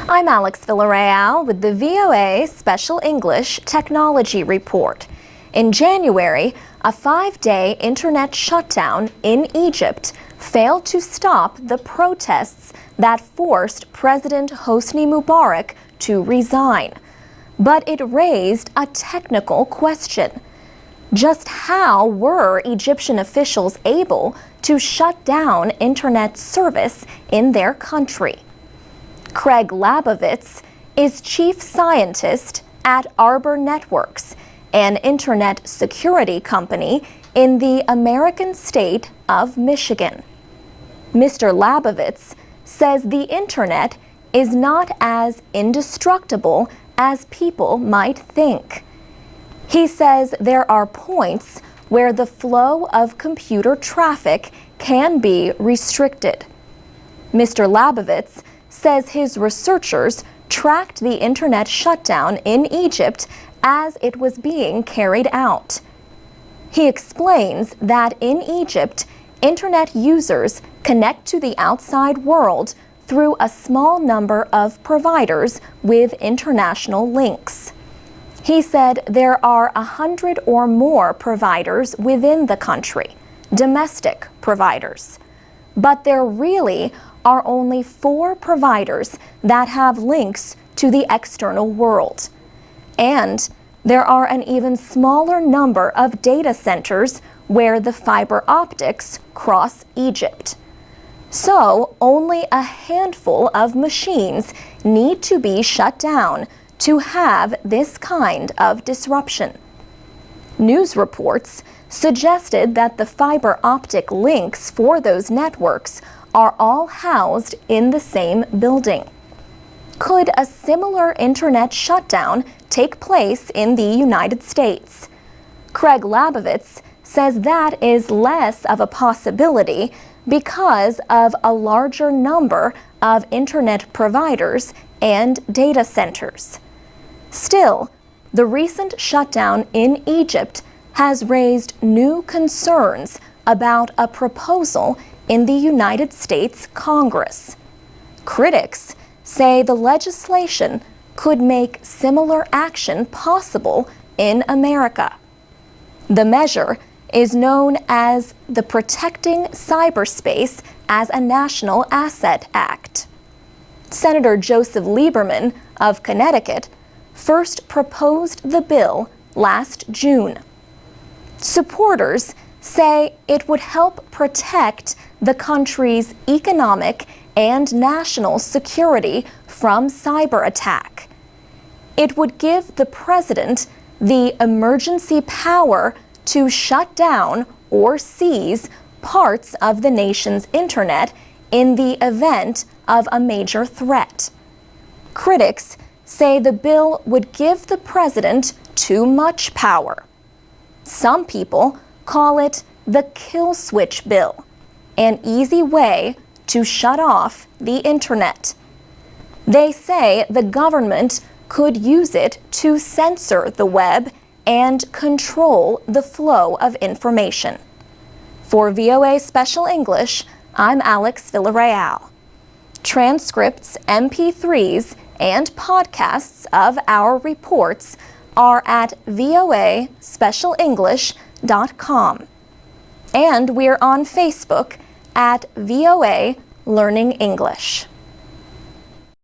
I'm Alex Villarreal with the VOA Special English Technology Report. In January, a 5-day internet shutdown in Egypt failed to stop the protests that forced President Hosni Mubarak to resign. But it raised a technical question. Just how were Egyptian officials able to shut down internet service in their country? Craig Labovitz is chief scientist at Arbor Networks, an internet security company in the American state of Michigan. Mr. Labovitz says the internet is not as indestructible as people might think. He says there are points where the flow of computer traffic can be restricted. Mr. Labovitz says his researchers tracked the internet shutdown in Egypt as it was being carried out. He explains that in Egypt, internet users connect to the outside world through a small number of providers with international links. He said there are 100 or more providers within the country, domestic providers. But there really are only 4 providers that have links to the external world. And there are an even smaller number of data centers where the fiber optics cross Egypt. So only a handful of machines need to be shut down to have this kind of disruption. News reports suggested that the fiber optic links for those networks are all housed in the same building. Could a similar internet shutdown take place in the United States? Craig Labovitz says that is less of a possibility because of a larger number of internet providers and data centers. Still, the recent shutdown in Egypt has raised new concerns about a proposal in the United States Congress. Critics say the legislation could make similar action possible in America. The measure is known as the Protecting Cyberspace as a National Asset Act. Senator Joseph Lieberman of Connecticut first proposed the bill last June. Supporters say it would help protect the country's economic and national security from cyber attack. It would give the president the emergency power to shut down or seize parts of the nation's internet in the event of a major threat. Critics say the bill would give the president too much power. Some people call it the kill switch bill, an easy way to shut off the internet. They say the government could use it to censor the web and control the flow of information. For VOA Special English, I'm Alex Villarreal. Transcripts, MP3s, and podcasts of our reports are at voaspecialenglish.com. And we're on Facebook at VOA Learning English.